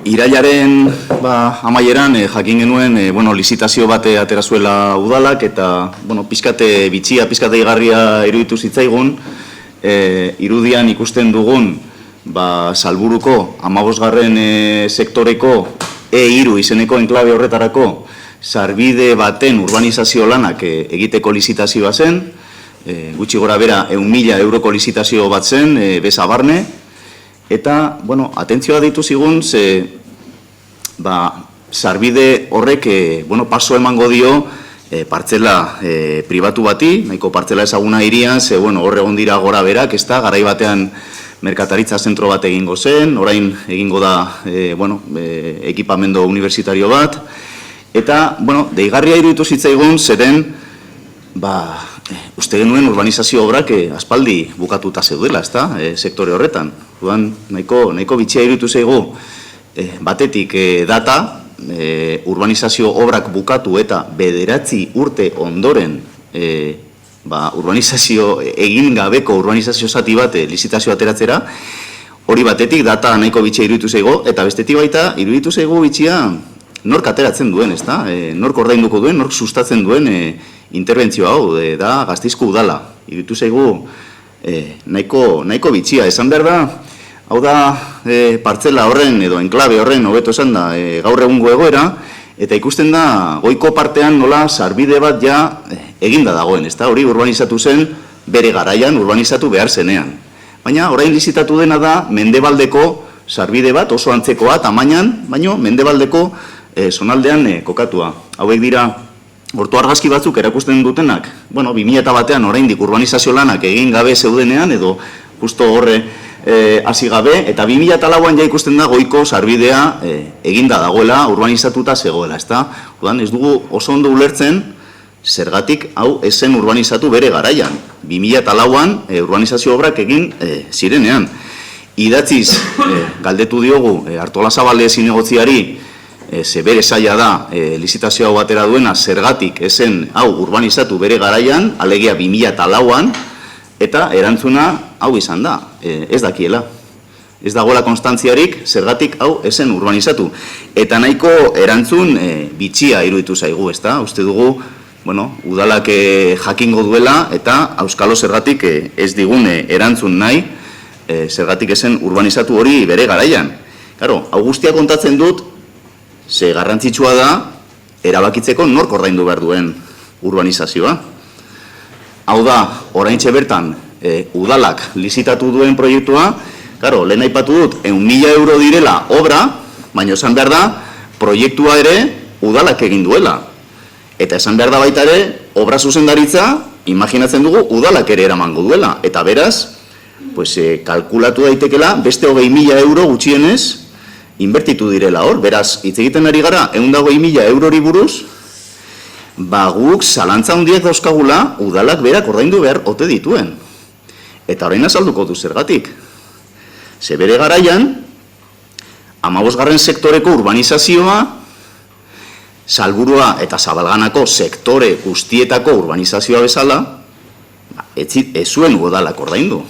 Irailaren amaieran jakin genuen lizitazio bate atera zuela udalak eta pizkate bitxia, pizkate igarria iruditu zitzaigun. Irudian ikusten dugun Salburuko 15. Sektoreko E3 izeneko enklabe horretarako sarbide baten urbanizazio lanak egiteko lizitazioa zen. Gutxi gora bera 100.000 euroko lizitazio bat zen, beza barne. Eta, atentzioa deitu zigun, sarbide horrek paso emango dio partzela pribatu bati, nahiko partzela ezaguna hirian, hor egon dira gora berak, ez da, garai batean merkataritza zentro bat egingo zen, orain egingo da ekipamendo universitario bat, eta, deigarria iruditu zitzaigun, zeren, uste genuen urbanizazio obrak aspaldi bukatuta zeudela, ez da, sektore horretan. Nahiko bitxia iruditu zaigu, batetik data, urbanizazio obrak bukatu eta 9 urte ondoren urbanizazio egin gabeko urbanizazio zati bat lizitazio ateratzera, hori batetik data nahiko bitxia iruditu zaigu, eta bestetik baita iruditu zaigu bitxia nork ateratzen duen, ez da? Nork ordainduko duen, nork sustatzen duen interbentzio hau, da Gasteizko udala. Iruditu zaigu nahiko bitxia, esan behar da, hau da partzela horren edo enklabe horren hobeto esan da gaur egungo egoera, eta ikusten da goiko partean nola sarbide bat ja eginda dagoen, ez da? Hori urbanizatu zen bere garaian, urbanizatu behar zenean. Baina orain lizitatu dena da mendebaldeko sarbide bat, oso antzekoa tamainan, baina mendebaldeko zonaldean kokatua. Hauek dira ortu argazki batzuk erakusten dutenak, 2001an oraindik urbanizazio lanak egin gabe zeudenean, edo justo horre hasi gabe, eta 2004an ja ikusten da goiko sarbidea eginda dagoela, urbanizatuta zegoela, ez da? Ez dugu oso ondo ulertzen, zergatik hau esen urbanizatu bere garaian. 2004an urbanizazio obrak egin zirenean. Idatziz, galdetu diogu, Artolazabal zinegotziari, bere zaila da lizitazio hau batera duena, zergatik esen hau urbanizatu bere garaian, alegia 2004an, eta erantzuna hau izan da, ez dakiela. Ez dagoela konstantziarik, zergatik hau esen urbanizatu. Eta nahiko erantzun bitxia iruditu zaigu, ez da? Uste dugu, udalak jakingo duela, eta auskalo zergatik ez digune erantzun nahi, zergatik esen urbanizatu hori bere garaian. Karo, hau guztia kontatzen dut, ze garrantzitsua da, erabakitzeko nork ordaindu behar duen urbanizazioa. Hau da, oraintxe bertan, udalak lizitatu duen proiektua, lehen aipatu dut, 100.000 euro direla obra, baina esan behar da, proiektua ere udalak egin duela. Eta esan behar da baita ere, obra zuzendaritza, imaginatzen dugu, udalak ere eramango duela. Eta beraz, kalkulatu daitekela, beste 20.000 euro gutxienez, inbertitu direla hor. Beraz, hitz egiten ari gara, 120.000 eurori buruz, guk zalantza handiak dauzkagula, udalak berak ordaindu behar ote dituen. Eta orain azalduko du zergatik. Ze bere garaian, 15. sektoreko urbanizazioa, Salburua eta Zabalganako sektore guztietako urbanizazioa bezala, ez zuen udalak ordaindu.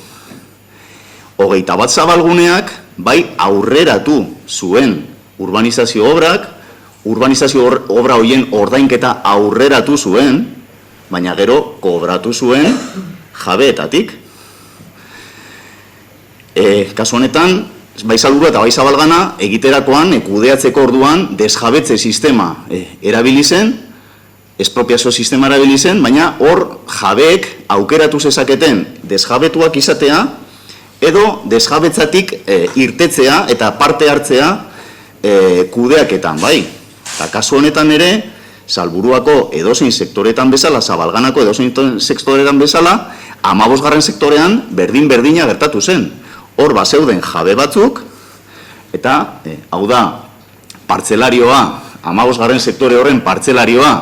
21 zabalguneak, bai aurreratu zuen urbanizazio obrak, urbanizazio obra horien ordainketa aurreratu zuen, baina gero kobratu zuen jabeetatik. Kasu honetan, bai Salburua eta bai Zabalgana egiterakoan, kudeatzeko orduan, desjabetze sistema erabili zen, espropiazio sistema erabili zen, baina hor jabeek aukeratu zezaketen desjabetuak izatea, edo desjabetzatik irtetzea eta parte hartzea kudeaketan, bai. Eta kasu honetan ere, Salburuako edozein sektoretan bezala, Zabalganako edozein sektoretan bezala, 15. sektorean berdin-berdina gertatu zen. Hor bazeuden jabe batzuk, eta hau da, partzelarioa, 15. sektore horren partzelarioa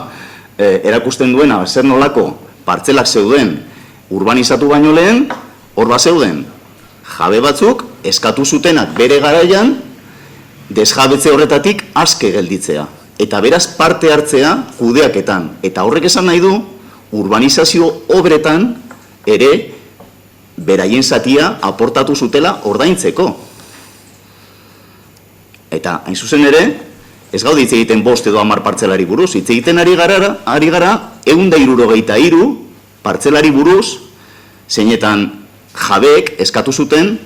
erakusten duena, zer nolako partzelak zeuden urbanizatu baino lehen, hor bazeuden jabe batzuk eskatu zutenak bere garaian desjabetze horretatik aske gelditzea. Eta beraz parte hartzea kudeaketan. Eta horrek esan nahi du, urbanizazio obretan ere beraien zatia aportatu zutela ordaintzeko. Eta, hain zuzen ere, ez gaude hitz egiten 5 edo 10 partzelari buruz, hitz egiten ari gara 163 partzelari buruz, zeinetan jabeek eskatu zuten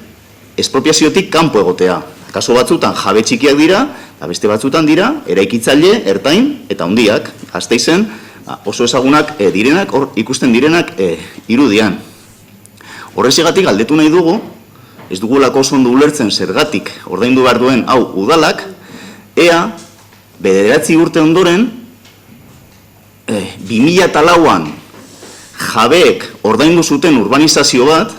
espropiaziotik kanpo egotea. Kaso batzutan jabe txikiak dira, eta beste batzutan dira, eraikitzaile, ertain eta handiak, Gasteizen oso ezagunak direnak, hor ikusten direnak irudian. Horrezegatik galdetu nahi dugu, ez dugulako oso ondo ulertzen zergatik ordaindu behar duen hau udalak, ea, 9 urte ondoren, 2004an jabeek ordaindu zuten urbanizazio bat,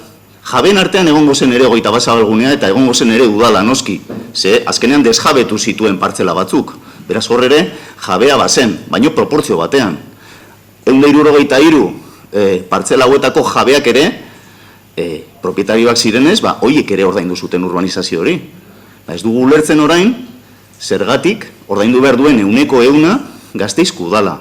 jabeen artean egongo zen ere Hogeita Bat Zabalgunea eta egongo zen ere udala noski, ze azkenean desjabetu zituen partzela batzuk, beraz hor ere jabea bazen, baino proportzio batean. 163 partzela hauetako jabeak ere, propietarioak zirenez, hoiek ere ordaindu zuten urbanizazio hori. Ez dugu ulertzen orain, zergatik ordaindu behar duen 100% Gasteizko udala.